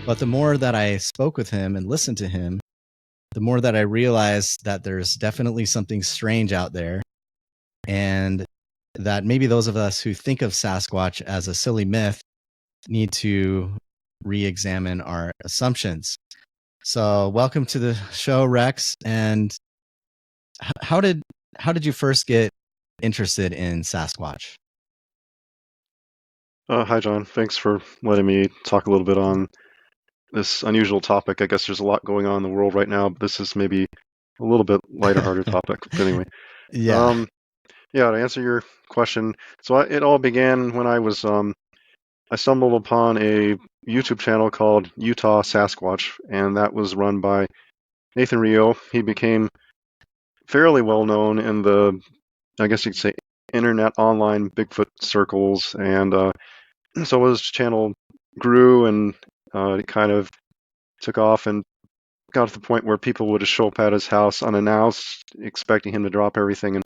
But the more that I spoke with him and listened to him, the more that I realized that there's definitely something strange out there, and that maybe those of us who think of Sasquatch as a silly myth need to re-examine our assumptions. So, welcome to the show, Rex. And how did you first get interested in Sasquatch? Hi, John. Thanks for letting me talk a little bit on this unusual topic. I guess there's a lot going on in the world right now, but this is maybe a little bit lighter-hearted topic. But anyway, Yeah. um, yeah, to answer your question, it all began when I stumbled upon a YouTube channel called Utah Sasquatch, and that was run by Nathan Rio. He became fairly well known in the, I guess you could say, internet online Bigfoot circles, and so his channel grew and it kind of took off and got to the point where people would just show up at his house unannounced, expecting him to drop everything and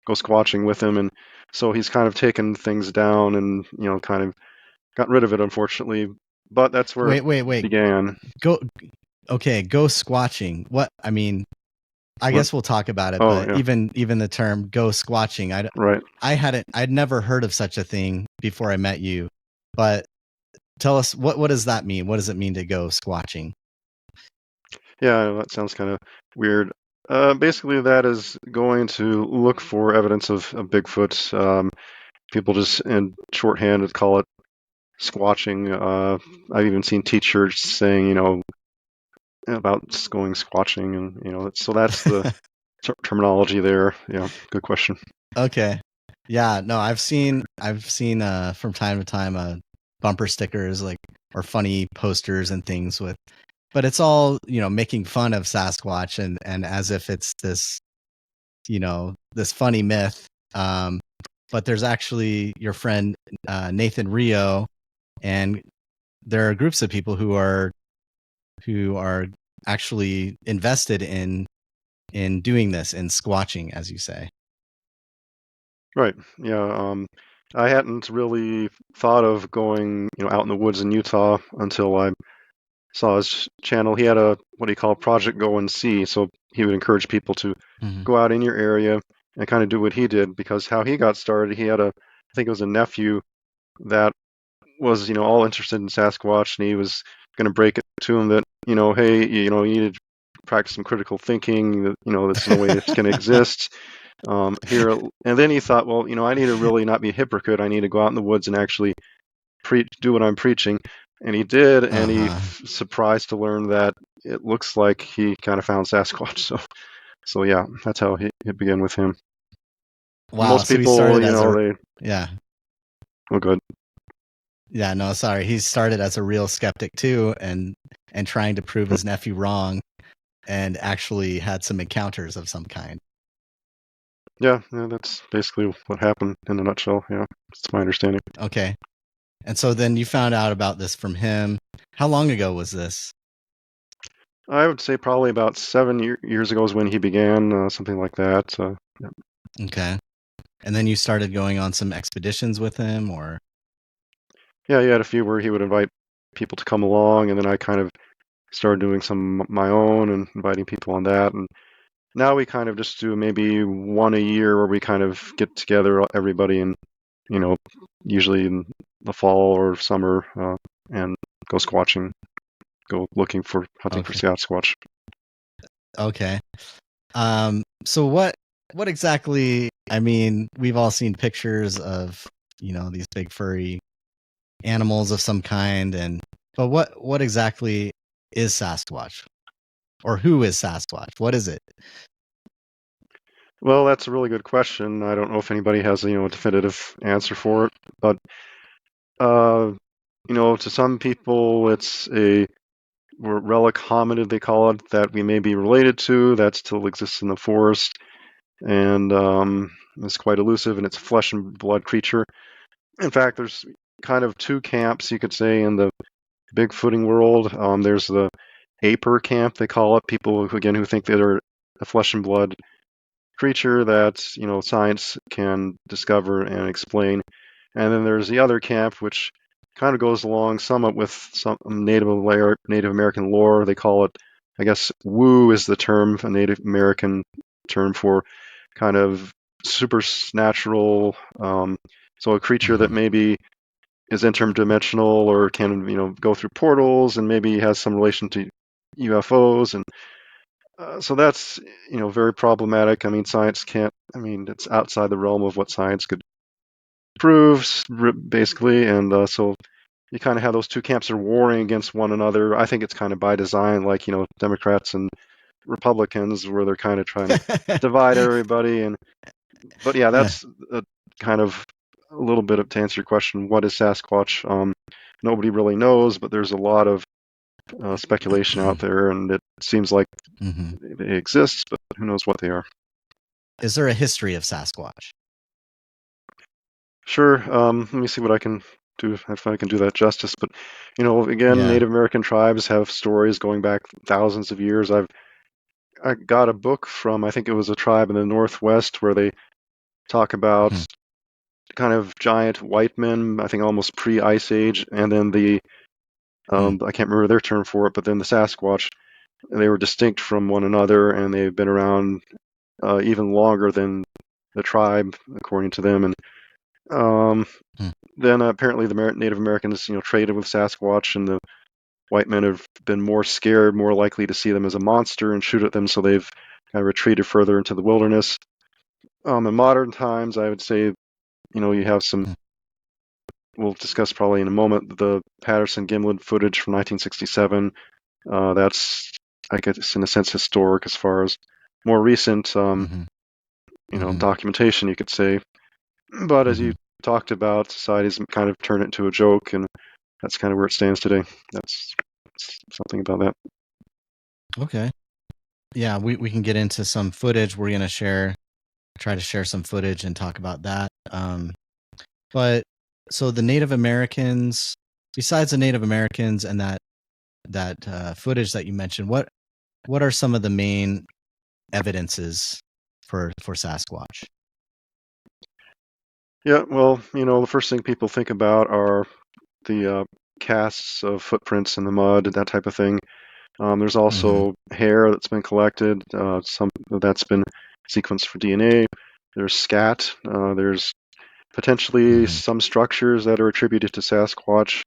go squatching with him. And so he's kind of taken things down and, kind of got rid of it, unfortunately. But that's where it Wait. began. Go squatching. What I mean, I What? guess we'll talk about it, Oh, but yeah, even the term go squatching, right. I'd never heard of such a thing before I met you. But tell us, what does that mean? What does it mean to go squatching? Yeah, that sounds kind of weird. Basically, that is going to look for evidence of Bigfoot. People just in shorthand would call it squatching. I've even seen teachers saying, about going squatching, and so that's the terminology there. Yeah, good question. Okay. Yeah, no, I've seen from time to time bumper stickers, like, or funny posters and things with, but it's all, making fun of Sasquatch, and as if it's this, this funny myth. But there's actually your friend Nathan Rio, and there are groups of people who are actually invested in doing this, in squatching, as you say. Right. Yeah. I hadn't really thought of going, out in the woods in Utah until I saw his channel. He had a what do you call Project Go and See, so he would encourage people to Mm-hmm. go out in your area and kind of do what he did. Because how he got started, he had I think it was a nephew that was, all interested in Sasquatch, and he was going to break it to him that, hey, you need to practice some critical thinking. That, there's no way this can exist here. And then he thought, well, I need to really not be a hypocrite. I need to go out in the woods and actually do what I'm preaching. And he did, and Uh-huh. surprised to learn that it looks like he kind of found Sasquatch. So yeah, that's how it began with him. Wow. Most So he people, started as a they yeah. oh good. Yeah, no, sorry. He started as a real skeptic too, and trying to prove his nephew wrong, and actually had some encounters of some kind. Yeah, that's basically what happened in a nutshell. Yeah, that's my understanding. Okay. And so then you found out about this from him. How long ago was this? I would say probably about 7 years ago is when he began, something like that. Yeah. Okay. And then you started going on some expeditions with him, or Yeah, he had a few where he would invite people to come along, and then I kind of started doing some my own and inviting people on that. And now we kind of just do maybe one a year where we kind of get together, everybody, and you know, usually in the fall or summer, and go squatching, go looking for hunting for okay. Sasquatch. Okay. So what exactly, I mean, we've all seen pictures of, these big furry animals of some kind, but what exactly is Sasquatch? Or who is Sasquatch? What is it? Well, that's a really good question. I don't know if anybody has a definitive answer for it, but uh, to some people, it's a relic hominid, they call it, that we may be related to, that still exists in the forest, and it's quite elusive, and it's a flesh and blood creature. In fact, there's kind of two camps, you could say, in the Bigfooting world. There's the aper camp, they call it, people who think that are a flesh and blood creature that science can discover and explain. And then there's the other camp, which kind of goes along somewhat with some Native American lore. They call it, I guess, woo is the term, a Native American term for kind of supernatural. So a creature that maybe is interdimensional or can, go through portals and maybe has some relation to UFOs. And so that's, very problematic. I mean, science can't, it's outside the realm of what science could prove, basically. And so you kind of have those two camps are warring against one another. I think it's kind of by design, like, Democrats and Republicans, where they're kind of trying to divide everybody. But yeah, that's a kind of a little bit of, to answer your question, what is Sasquatch? Nobody really knows, but there's a lot of speculation out there, and it seems like they exist, but who knows what they are. Is there a history of Sasquatch? Sure. Let me see what I can do, if I can do that justice. But, again, Native American tribes have stories going back thousands of years. I got a book from, I think it was a tribe in the Northwest, where they talk about kind of giant white men, I think almost pre-Ice Age, and then I can't remember their term for it, but then the Sasquatch. They were distinct from one another, and they've been around even longer than the tribe, according to them. And then apparently the Native Americans, traded with Sasquatch, and the white men have been more scared, more likely to see them as a monster and shoot at them, so they've kind of retreated further into the wilderness. In modern times, I would say, you have some, we'll discuss probably in a moment, the Patterson-Gimlin footage from 1967. That's, I guess, in a sense, historic as far as more recent, documentation, you could say. But as you talked about, society's kind of turned it into a joke, and that's kind of where it stands today. That's something about that. Okay. Yeah, we can get into some footage. We're going to try to share some footage and talk about that. But so the Native Americans, besides the Native Americans and that footage that you mentioned, what are some of the main evidences for Sasquatch? Yeah, well, the first thing people think about are the casts of footprints in the mud, that type of thing. There's also hair that's been collected. Some of that's been sequenced for DNA. There's scat. There's potentially some structures that are attributed to Sasquatch.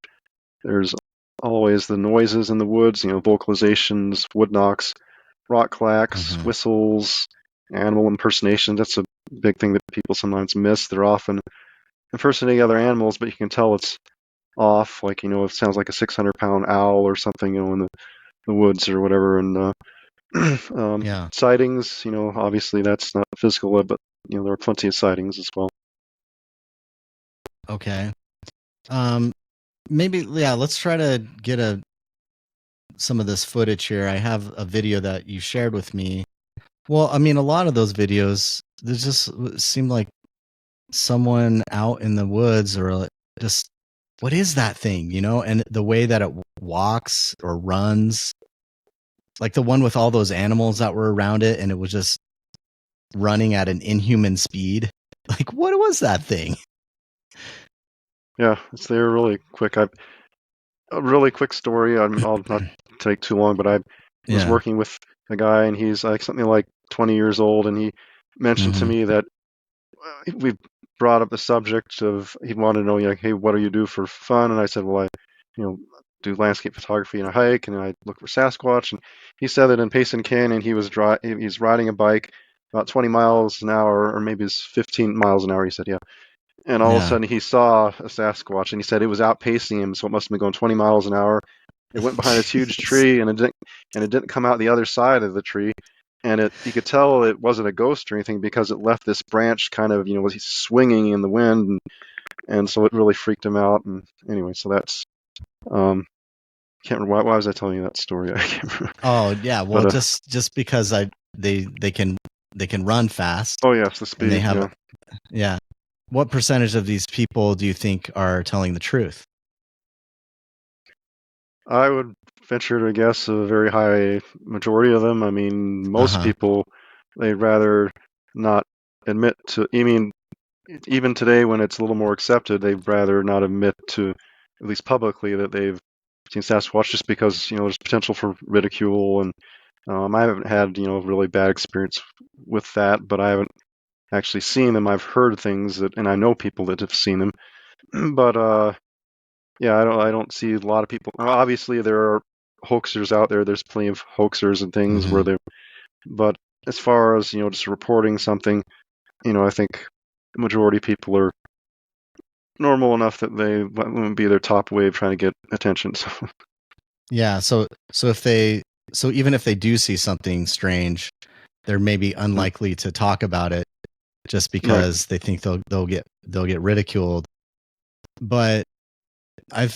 There's always the noises in the woods, vocalizations, wood knocks, rock clacks, whistles, animal impersonations. That's a big thing that people sometimes miss. They're often impersonating other animals, but you can tell it's off. Like, it sounds like a 600-pound owl or something, in the woods or whatever. And sightings, obviously that's not physical, but there are plenty of sightings as well. Okay. Maybe, let's try to get some of this footage here. I have a video that you shared with me. Well, I mean, a lot of those videos, they just seem like someone out in the woods, or just, what is that thing, and the way that it walks or runs, like the one with all those animals that were around it, and it was just running at an inhuman speed. Like, what was that thing? Yeah, they're really quick. A really quick story. I'll not take too long, but I was working with a guy, and he's like something like 20 years old, and he mentioned to me that we brought up the subject of, he wanted to know, like, hey, what do you do for fun? And I said, well, I do landscape photography and a hike, and I look for Sasquatch. And he said that in Payson Canyon, he's riding a bike about 20 miles an hour, or maybe it's 15 miles an hour. He said, yeah. And all of a sudden he saw a Sasquatch, and he said it was outpacing him, so it must have been going 20 miles an hour. It went behind this huge tree, and it didn't come out the other side of the tree. And you could tell it wasn't a ghost or anything, because it left this branch kind of, was swinging in the wind, and so it really freaked him out. And anyway, so that's, can't remember, why was I telling you that story? I can't remember. Oh yeah, well, but, just because they can run fast. Oh yes, the speed. And they have, yeah. What percentage of these people do you think are telling the truth? I would venture to guess a very high majority of them. I mean, most people, they'd rather not admit to, even today when it's a little more accepted, they'd rather not admit to at least publicly, that they've seen Sasquatch, just because there's potential for ridicule, and I haven't had really bad experience with that, but I haven't actually seen them. I've heard things and I know people that have seen them, but yeah, I don't see a lot of people. Obviously, there are hoaxers out there. There's plenty of hoaxers and things where Mm-hmm. they. But as far as just reporting something, I think the majority of people are normal enough that they wouldn't be their top way of trying to get attention. So, Yeah. So even if they do see something strange, they're maybe unlikely to talk about it just right. because they think they'll get ridiculed. But I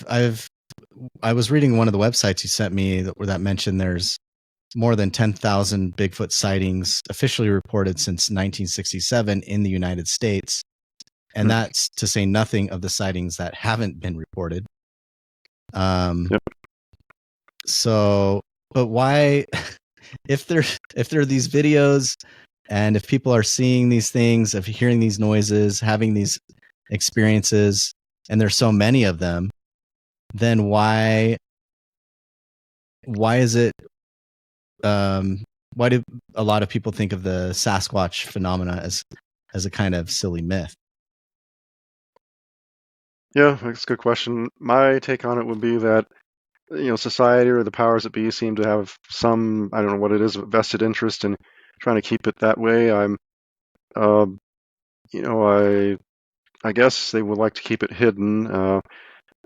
was reading one of the websites you sent me where that mentioned there's more than 10,000 Bigfoot sightings officially reported since 1967 in the United States. And Right. that's to say nothing of the sightings that haven't been reported. Yep. So, but why, if there are these videos and if people are seeing these things, if hearing these noises, having these experiences, and there's so many of them, then why is it why do a lot of people think of the Sasquatch phenomena as a kind of silly myth? Yeah, that's a good question. My take on it would be that society or the powers that be seem to have some, I don't know what it is, vested interest in trying to keep it that way. Uh, I guess they would like to keep it hidden.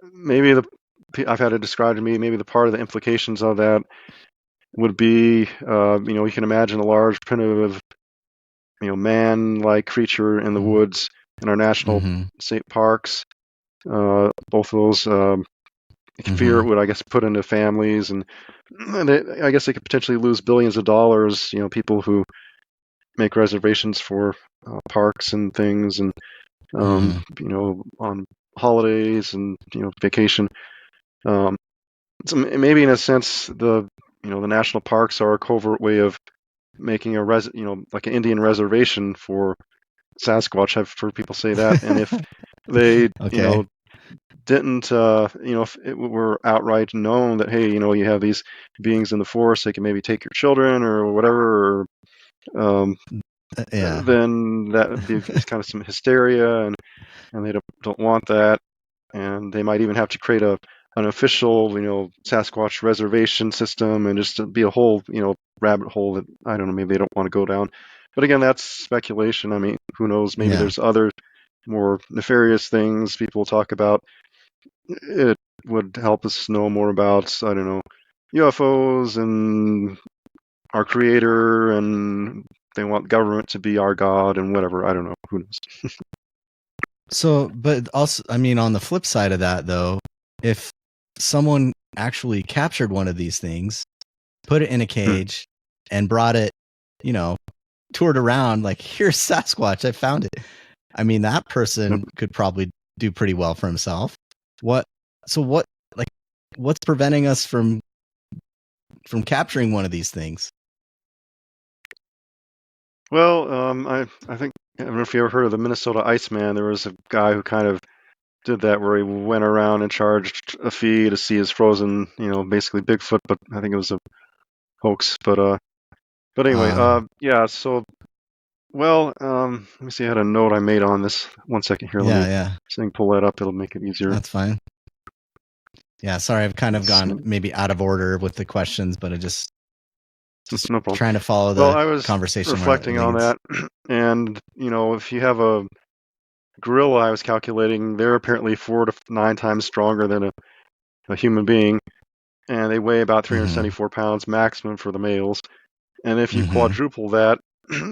Maybe I've had it described to me. Maybe the part of the implications of that would be, you can imagine a large primitive, man-like creature in the woods in our national Mm-hmm. state parks. Both of those fear Mm-hmm. would, I guess, put into families, and I guess they could potentially lose billions of dollars. People who make reservations for parks and things, and Mm-hmm. on holidays and vacation. Um, so maybe in a sense, the national parks are a covert way of making like an Indian reservation for Sasquatch. I've heard people say that, and if they Okay. didn't, if it were outright known that, hey, you have these beings in the forest, they can maybe take your children or whatever, or, Yeah. then that would be it's kind of some hysteria, and they don't want that, and they might even have to create an official, Sasquatch reservation system, and just be a whole, rabbit hole that I don't know, maybe they don't want to go down. But again, that's speculation. I mean, who knows? Maybe Yeah. there's other more nefarious things people talk about. It would help us know more about, I don't know, UFOs and our creator, and they want government to be our god and whatever. I don't know. Who knows? So, but also, I mean, on the flip side of that, though, if someone actually captured one of these things, put it in a Hmm. cage, and brought it, you know, toured around, like, here's Sasquatch, I found it. I mean, that Yep. person could probably do pretty well for himself. What, so what, like, what's preventing us from capturing one of these things? Well, I think I don't know if you ever heard of the Minnesota Iceman. There was a guy who kind of did that, where he went around and charged a fee to see his frozen, basically Bigfoot, but I think it was a hoax. But anyway, yeah. So, well, let me see. I had a note I made on this. One second here. Let Yeah, me yeah, see if I can pull that up. It'll make it easier. that's fine. Yeah, sorry, I've kind of Let's gone see. maybe out of order with the questions, but I just No problem. trying to follow Well, the I was conversation where it reflecting on leads. that, and if you have a gorilla, I was calculating, they're apparently 4 to 9 times stronger than a human being, and they weigh about Mm-hmm. 374 pounds maximum for the males. And if you Mm-hmm. quadruple that,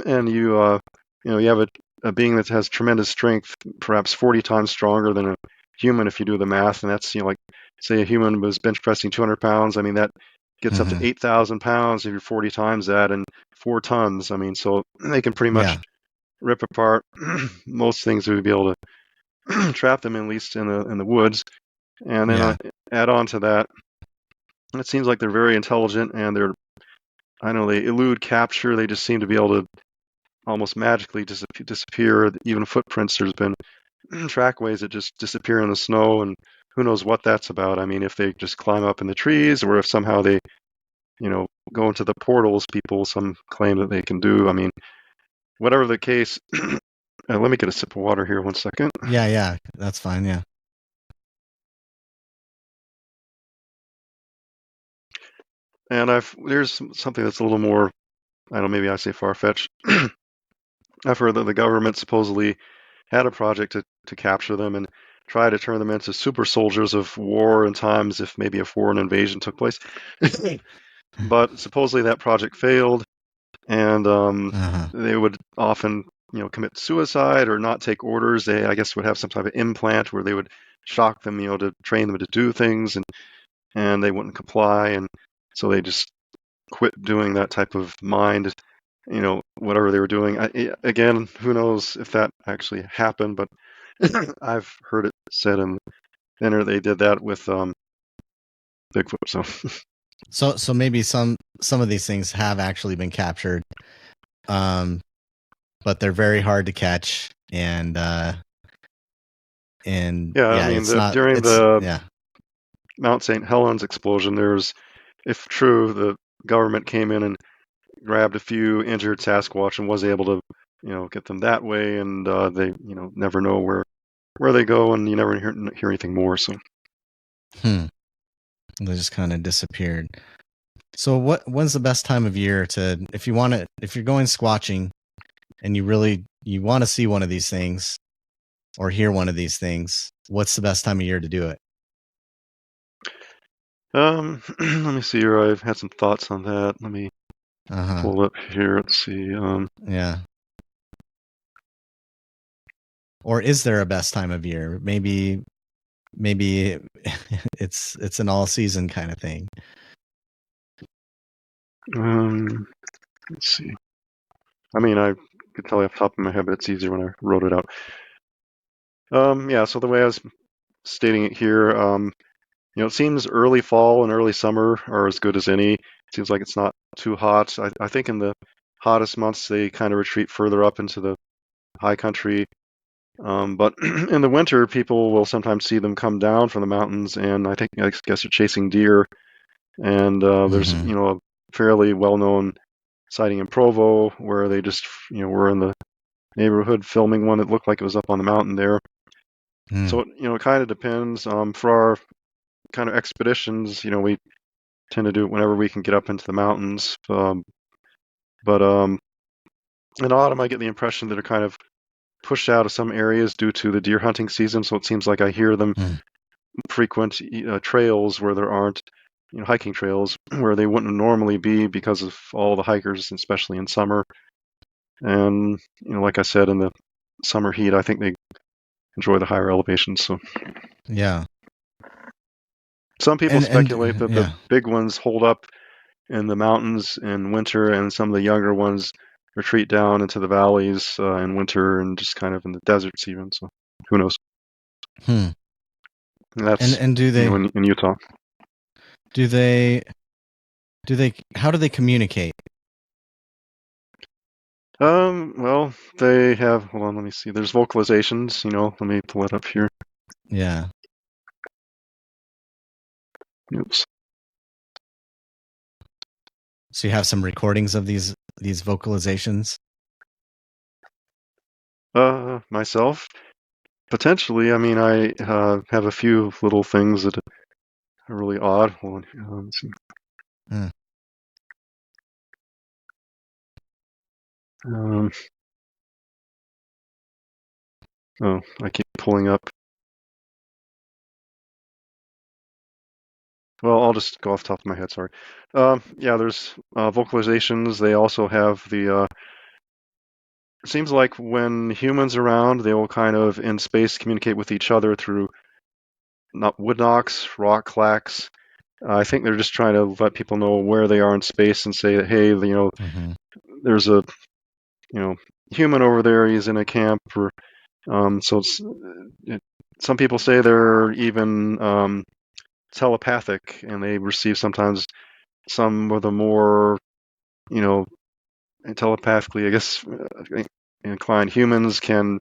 and you have a being that has tremendous strength, perhaps 40 times stronger than a human, if you do the math, and that's like, say a human was bench pressing 200 pounds. I mean, that gets up to Mm-hmm. 8,000 pounds if you're 40 times that, and 4 tons. I mean, so they can pretty much Yeah. rip apart most things. We would be able to trap them, at least in the woods. And then Yeah. add on to that, it seems like they're very intelligent, and I know they elude capture. They just seem to be able to almost magically disappear. Even footprints, there's been trackways that just disappear in the snow, and who knows what that's about. I mean, if they just climb up in the trees, or if somehow they, go into the portals, some claim that they can do. I mean, whatever the case, let me get a sip of water here 1 second. Yeah, that's fine. Yeah. And there's something that's a little more, I don't know, maybe I say far-fetched. I've heard that the government supposedly had a project to capture them and try to turn them into super soldiers of war in times if maybe a foreign invasion took place. But supposedly that project failed, and Uh-huh. they would often, commit suicide or not take orders. They, I guess, would have some type of implant where they would shock them, to train them to do things, and they wouldn't comply, and so they just quit doing that type of mind, whatever they were doing. Again, who knows if that actually happened, but I've heard it said in the internet they did that with Bigfoot. So maybe some of these things have actually been captured, but they're very hard to catch, and Yeah, I yeah, mean, it's not. during It's the yeah. Mount St. Helens explosion, if true, the government came in and grabbed a few injured Sasquatch and was able to, get them that way, and they, never know where they go, and you never hear anything more. So, They just kind of disappeared. So when's the best time of year to, if you're going squatching and you want to see one of these things or hear one of these things, what's the best time of year to do it? let me see here. I've had some thoughts on that. Let me pull it up here. Let's see. Yeah. Or is there a best time of year? Maybe it's an all season kind of thing. Let's see. I mean, I could tell you off the top of my head, but it's easier when I wrote it out. Yeah, so the way I was stating it here, it seems early fall and early summer are as good as any. It seems like it's not too hot. I think in the hottest months, they kind of retreat further up into the high country. But in the winter, people will sometimes see them come down from the mountains, and I guess they're chasing deer. And there's, a fairly well-known sighting in Provo where they just, were in the neighborhood filming one that looked like it was up on the mountain there. So, it kind of depends. For our kind of expeditions, we tend to do it whenever we can get up into the mountains. But in autumn, I get the impression that they're kind of pushed out of some areas due to the deer hunting season. So it seems like I hear them frequent trails where there aren't, hiking trails where they wouldn't normally be because of all the hikers, especially in summer. And, like I said, in the summer heat, I think they enjoy the higher elevations. So Yeah. some people speculate that yeah. the big ones hold up in the mountains in winter, and some of the younger ones retreat down into the valleys in winter, and just kind of in the deserts even. So who knows? And that's And do they in Utah. do they how do they communicate? Well, they have. Hold on, let me see. There's vocalizations. Let me pull it up here. Yeah. Oops. So you have some recordings of these vocalizations? Myself, potentially. I mean, I have a few little things that are really odd. Hold on, let's see. Oh, I keep pulling up. Well, I'll just go off the top of my head. Sorry. Yeah, there's vocalizations. They also have the. It seems like when humans are around, they will kind of in space communicate with each other through not wood knocks, rock clacks. I think they're just trying to let people know where they are in space and say that, hey, there's a, human over there. He's in a camp, or so some people say they're even telepathic, and they receive sometimes some of the more, you know, telepathically, I guess, inclined humans can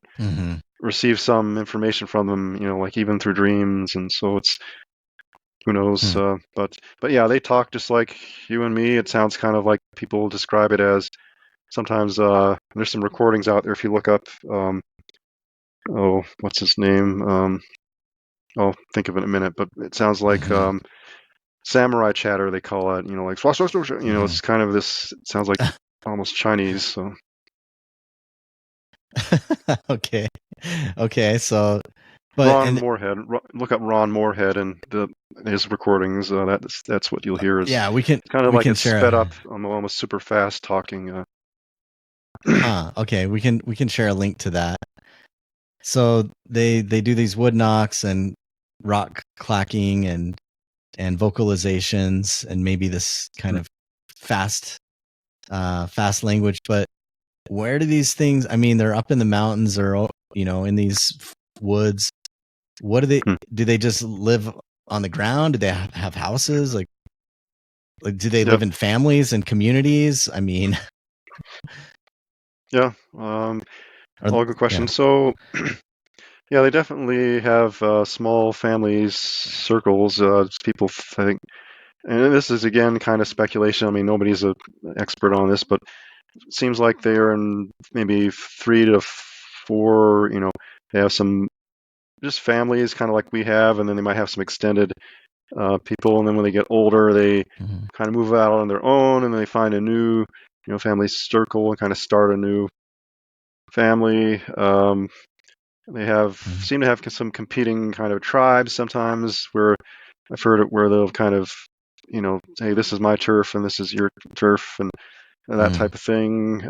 receive some information from them, like even through dreams, and so it's who knows. But yeah, they talk just like you and me. It sounds kind of like people describe it as sometimes. There's some recordings out there if you look up. What's his name? I'll think of it in a minute. But it sounds like samurai chatter. They call it. Like it's kind of this. It sounds like almost Chinese. So. Okay. So, but Ron and Moorhead. Look up Ron Moorhead and his recordings. That's what you'll hear. Is yeah, we can kind of like it's share sped up, almost super fast talking. Okay, we can share a link to that. So they do these wood knocks and rock clacking and vocalizations and maybe this kind of fast language. But where do these things? I mean, they're up in the mountains or in these woods. What do they? Do they just live on the ground? Do they have houses? Like do they live in families and communities? I mean, yeah. All good questions. Yeah. So, yeah, they definitely have small families, circles. People, I think, and this is again kind of speculation. I mean, nobody's an expert on this, but it seems like they're in maybe 3 to 4. They have some just families, kind of like we have, and then they might have some extended people, and then when they get older, they kind of move out on their own, and then they find a new, family circle and kind of start a new family. They seem to have some competing kind of tribes sometimes, where I've heard it where they'll kind of, hey, this is my turf and this is your turf, and that type of thing.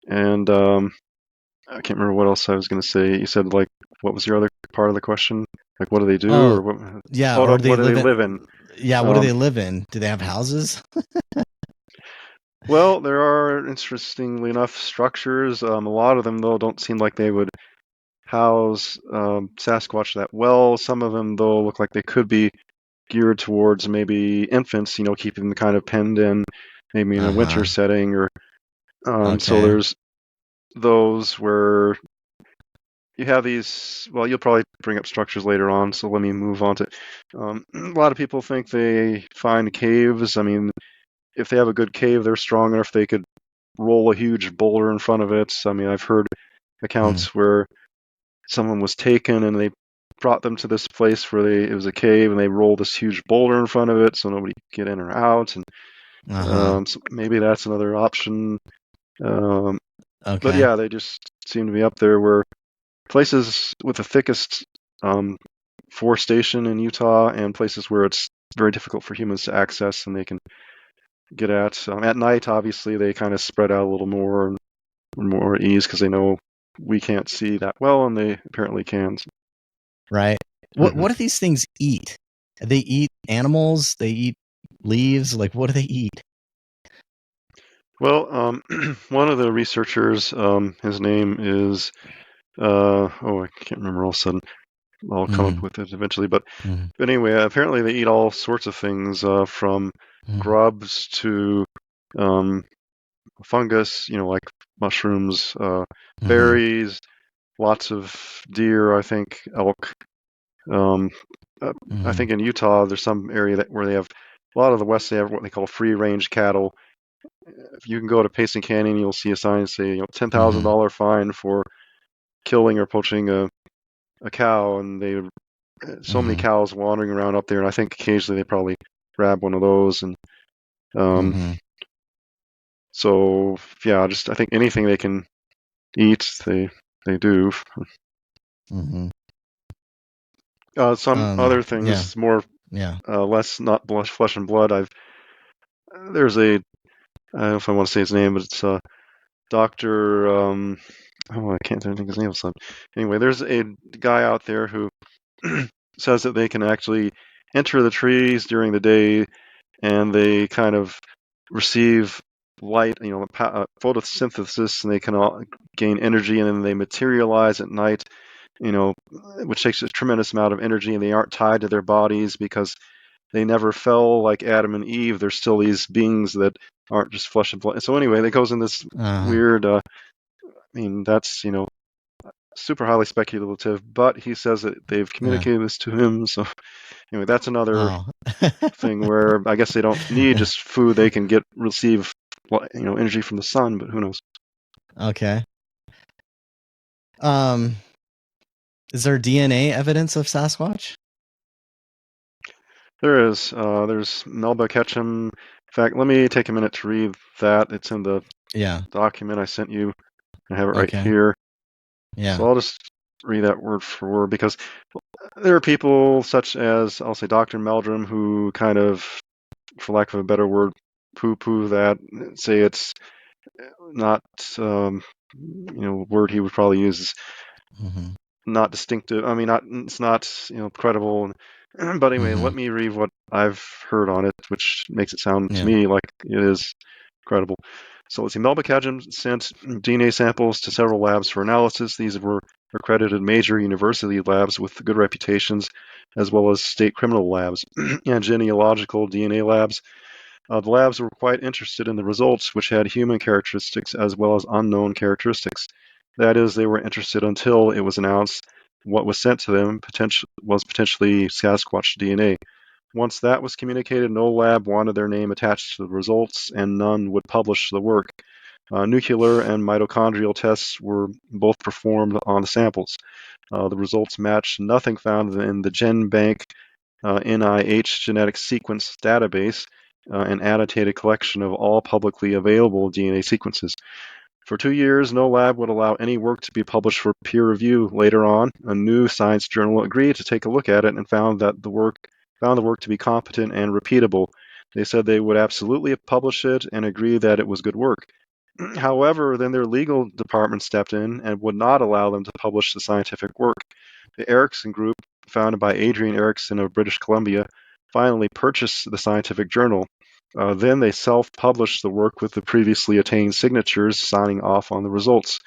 And I can't remember what else I was going to say. You said, like, what was your other part of the question? Like, what do they do, or what? Yeah, or what do they live in? Yeah, what do they live in? Do they have houses? Well, there are, interestingly enough, structures. A lot of them, though, don't seem like they would house Sasquatch that well. Some of them, though, look like they could be geared towards maybe infants, keeping them kind of penned in, maybe in a winter setting, or so there's those where you have these. Well, you'll probably bring up structures later on, so let me move on to. A lot of people think they find caves. I mean, if they have a good cave, they're strong enough they could roll a huge boulder in front of it. I mean, I've heard accounts where someone was taken and they brought them to this place where it was a cave, and they rolled this huge boulder in front of it so nobody could get in or out. And so maybe that's another option. But yeah, they just seem to be up there where places with the thickest forestation in Utah, and places where it's very difficult for humans to access and they can get at. At night, obviously, they kind of spread out a little more and more ease because they know we can't see that well, and they apparently can. Right. What do these things eat? They eat animals. They eat leaves. Like, what do they eat? Well, one of the researchers, his name is, I can't remember all of a sudden. I'll come up with it eventually. But anyway, apparently they eat all sorts of things, from grubs to fungus, like mushrooms, berries, lots of deer, I think, elk. I think in Utah, there's some area where they have, a lot of the West, they have what they call free-range cattle. If you can go to Payson Canyon, you'll see a sign say, $10,000 fine for killing or poaching a cow, and so many cows wandering around up there, and I think occasionally they probably grab one of those, and so yeah, I think anything they can eat, they do. Some other things, more less not flesh and blood. There's I don't know if I want to say his name, but it's Doctor. I can't think of his name. So anyway, there's a guy out there who says that they can actually enter the trees during the day, and they kind of receive light, photosynthesis, and they can all gain energy, and then they materialize at night, which takes a tremendous amount of energy, and they aren't tied to their bodies because they never fell like Adam and Eve. They're still these beings that aren't just flesh and blood. So anyway, that goes in this weird, I mean, that's, super highly speculative, but he says that they've communicated this to him. So anyway, that's another Oh. thing where I guess they don't need just food; they can receive energy from the sun. But who knows? Okay. Is there DNA evidence of Sasquatch? There is. There's Melba Ketchum. In fact, let me take a minute to read that. It's in the Yeah. document I sent you. I have it right Okay. here. Yeah. So I'll just read that word for word because there are people such as, I'll say, Dr. Meldrum, who kind of, for lack of a better word, poo-poo that, say it's not, word he would probably use is Mm-hmm. not distinctive. I mean, it's not credible. But anyway, Mm-hmm. let me read what I've heard on it, which makes it sound to Yeah. me like it is credible. So let's see. Melba Ketchum sent DNA samples to several labs for analysis. These were accredited major university labs with good reputations, as well as state criminal labs and genealogical DNA labs. The labs were quite interested in the results, which had human characteristics as well as unknown characteristics. That is, they were interested until it was announced what was sent to them was potentially Sasquatch DNA. Once that was communicated, no lab wanted their name attached to the results, and none would publish the work. Nuclear and mitochondrial tests were both performed on the samples. The results matched nothing found in the GenBank NIH genetic sequence database, an annotated collection of all publicly available DNA sequences. For 2 years, no lab would allow any work to be published for peer review. Later on, a new science journal agreed to take a look at it and found the work to be competent and repeatable. They said they would absolutely publish it and agree that it was good work. However, then their legal department stepped in and would not allow them to publish the scientific work. The Erickson Group, founded by Adrian Erickson of British Columbia, finally purchased the scientific journal. Then they self-published the work with the previously attained signatures signing off on the results.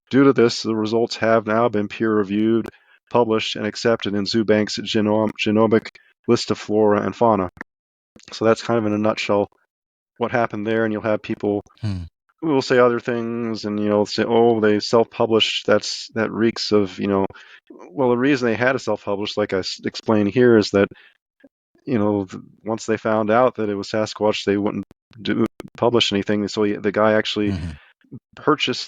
Due to this, the results have now been peer-reviewed, published, and accepted in Zoobank's genomic list of flora and fauna. So that's kind of in a nutshell what happened there, and you'll have people Hmm. who will say other things, and say, "Oh, they self-published." That reeks of Well, the reason they had to self-publish, like I explained here, is that once they found out that it was Sasquatch, they wouldn't publish anything. So the guy actually Mm-hmm. purchased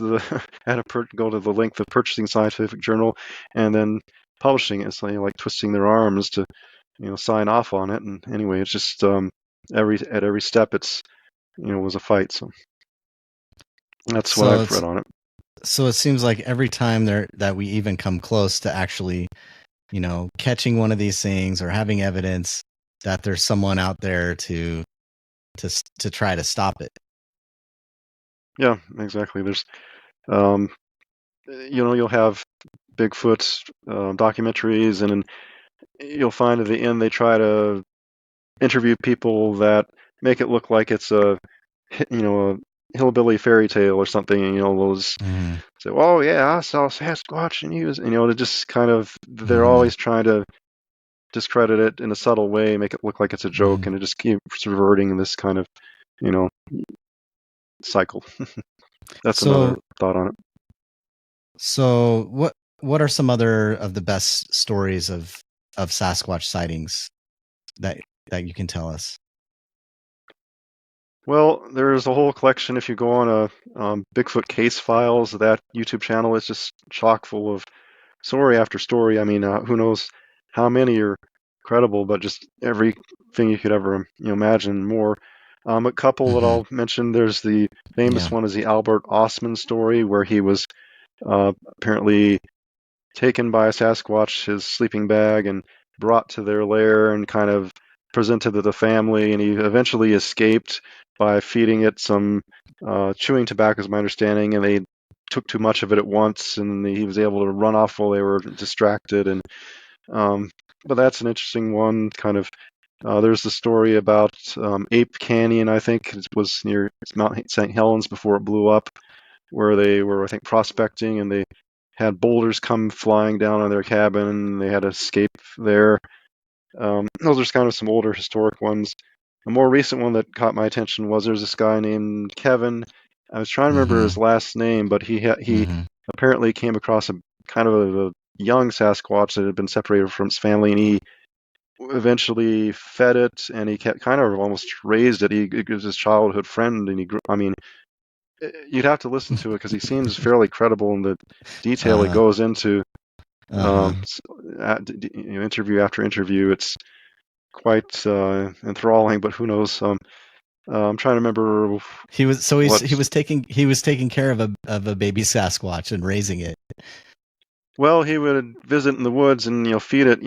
had to go to the length of purchasing scientific journal and then publishing it. So like twisting their arms to sign off on it. And anyway, it's just at every step it's was a fight. So that's what So I've it's read on it. so it seems like every time that we even come close to actually, catching one of these things or having evidence, that there's someone out there to try to stop it. Yeah, exactly. There's um, you'll have Bigfoot documentaries, and you'll find at the end they try to interview people that make it look like it's a hillbilly fairy tale or something. And, those Mm-hmm. say, "Oh yeah, I saw Sasquatch," and he was, to just kind of they're Mm-hmm. always trying to discredit it in a subtle way, make it look like it's a joke, Mm-hmm. and it just keeps reverting this kind of you know cycle. That's another So thought on it. so what are some other of the best stories of Sasquatch sightings that you can tell us? Well, there's a whole collection. If you go on a Bigfoot Case Files, that YouTube channel is just chock full of story after story. I mean, who knows how many are credible, but just everything you could ever imagine and more. A couple that Mm-hmm. I'll mention. There's the famous Yeah. one is the Albert Osman story, where he was apparently taken by a Sasquatch, his sleeping bag, and brought to their lair and kind of presented to the family. And he eventually escaped by feeding it some chewing tobacco, is my understanding, and they took too much of it at once, and he was able to run off while they were distracted. And but that's an interesting one. Kind of, there's the story about Ape Canyon. I think it was near Mount St. Helens before it blew up, where they were, I think, prospecting, and they had boulders come flying down on their cabin, and they had to escape there. Those are kind of some older historic ones. A more recent one that caught my attention was there's this guy named Kevin. I was trying to remember Mm-hmm. his last name, but he Mm-hmm. apparently came across a kind of a young Sasquatch that had been separated from its family, and he eventually fed it, and he kept kind of almost raised it. It was his childhood friend, and he grew. I mean, you'd have to listen to it because he seems fairly credible in the detail he Uh-huh. goes into. Uh-huh. Interview after interview, it's quite enthralling. But who knows? I'm trying to remember what. He was taking care of a baby Sasquatch and raising it. Well, he would visit in the woods and feed it.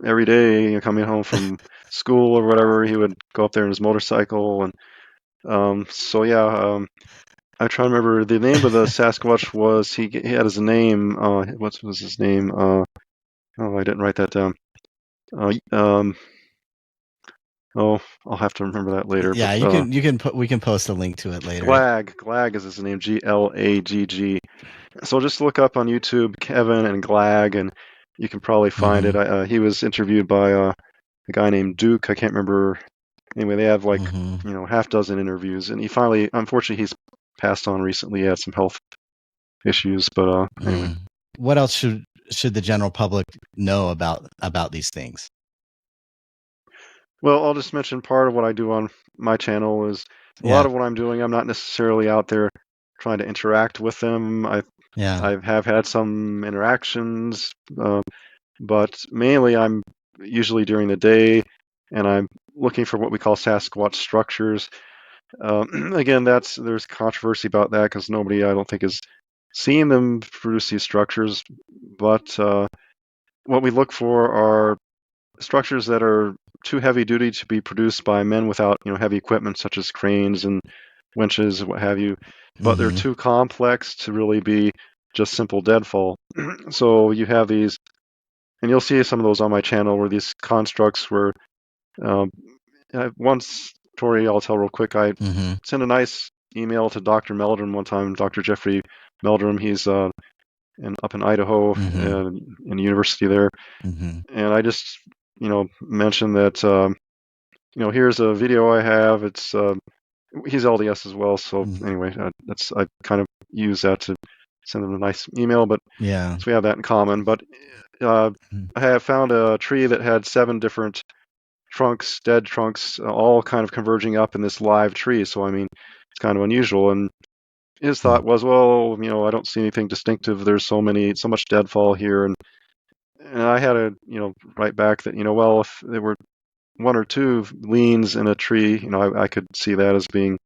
Every day, coming home from school or whatever, he would go up there in his motorcycle, and so yeah. I'm trying to remember the name of the Sasquatch was he had his name. What was his name? Oh, I didn't write that down. Uh, um, oh, I'll have to remember that later. Yeah, But we can post a link to it later. Glag is his name. Glagg. So just look up on YouTube Kevin and Glag, and you can probably find Mm-hmm. it. He was interviewed by a guy named Duke. I can't remember. Anyway, they have like Mm-hmm. half dozen interviews, and he finally, unfortunately, he's passed on recently. He had some health issues, but anyway. What else should the general public know about these things? Well, I'll just mention part of what I do on my channel is a lot Yeah. of what I'm doing. I'm not necessarily out there trying to interact with them. I Yeah. have had some interactions, but mainly I'm usually during the day, and I'm looking for what we call Sasquatch structures. Again, there's controversy about that because nobody, I don't think, has seen them produce these structures. But what we look for are structures that are too heavy duty to be produced by men without heavy equipment such as cranes and winches, what have you. But they're Mm-hmm. too complex to really be just simple deadfall. So you have these, and you'll see some of those on my channel where these constructs were. Um, one story I'll tell real quick. I Mm-hmm. sent a nice email to Dr. Meldrum one time. Dr. Jeffrey Meldrum. He's up in Idaho, Mm-hmm. in the university there, Mm-hmm. and I just mentioned that here's a video I have. It's he's LDS as well, so anyway, I kind of use that to send him a nice email. But Yeah. so we have that in common. But I have found a tree that had 7 different trunks, dead trunks, all kind of converging up in this live tree. So I mean, it's kind of unusual. And his thought was, well, I don't see anything distinctive. There's so much deadfall here, and I had to, write back that, well, if there were 1 or 2 leans in a tree, I could see that as being,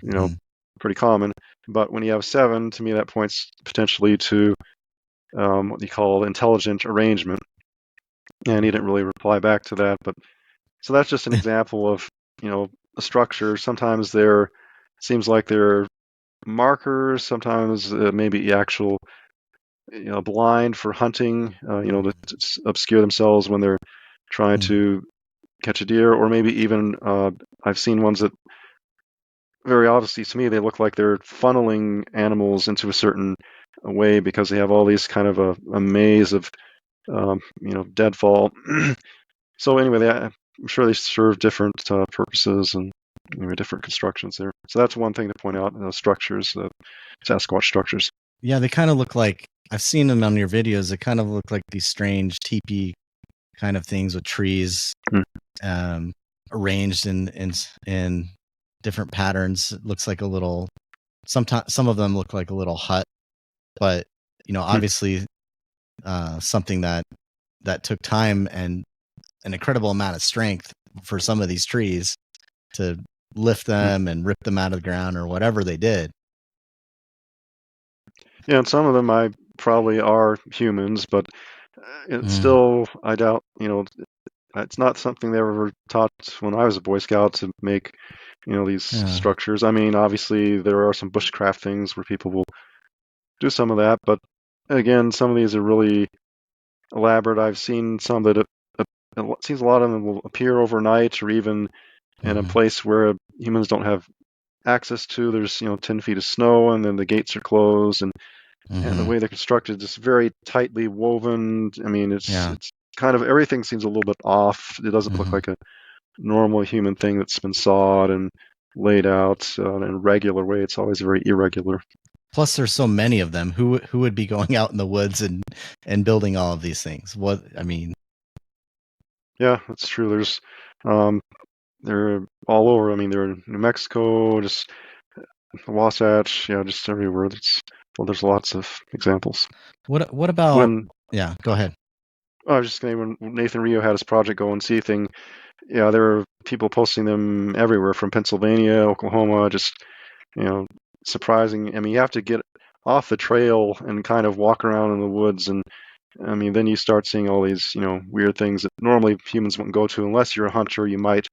Mm-hmm. pretty common. But when you have 7, to me, that points potentially to what you call intelligent arrangement. And he didn't really reply back to that. But so that's just an example of, a structure. Sometimes there seems like they're markers. Sometimes maybe actual, blind for hunting, to obscure themselves when they're trying to catch a deer, or maybe even I've seen ones that very obviously to me they look like they're funneling animals into a certain way because they have all these kind of a maze of deadfall. So anyway, I'm sure they serve different purposes and different constructions there. So that's one thing to point out: structures, Sasquatch structures. Yeah, they kind of look like I've seen them on your videos. They kind of look like these strange teepee kind of things with trees arranged in different patterns. It looks like a little. Sometimes some of them look like a little hut, but obviously something that took time and an incredible amount of strength for some of these trees to lift them and rip them out of the ground or whatever they did. Yeah, and some of them I probably are humans, but it's still, I doubt, it's not something they were taught when I was a Boy Scout to make, these structures. I mean, obviously there are some bushcraft things where people will do some of that, but again, some of these are really elaborate. I've seen some that it seems a lot of them will appear overnight or even in a place where humans don't have access to. There's 10 feet of snow, and then the gates are closed, and the way they're constructed is very tightly woven. I mean, it's kind of everything seems a little bit off. It doesn't look like a normal human thing that's been sawed and laid out in a regular way. It's always very irregular. Plus, there's so many of them. Who would be going out in the woods and building all of these things? What I mean, Yeah, that's true. They're all over. I mean, they're in New Mexico, just Wasatch, yeah, just everywhere. There's lots of examples. what about? When Yeah, go ahead. I was just saying, when Nathan Rio had his project Go and See thing, yeah, there were people posting them everywhere from Pennsylvania, Oklahoma, just, you know, surprising. I mean, you have to get off the trail and kind of walk around in the woods, and I mean, then you start seeing all these, weird things that normally humans wouldn't go to unless you're a hunter. You might,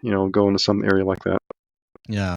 go into some area like that. Yeah.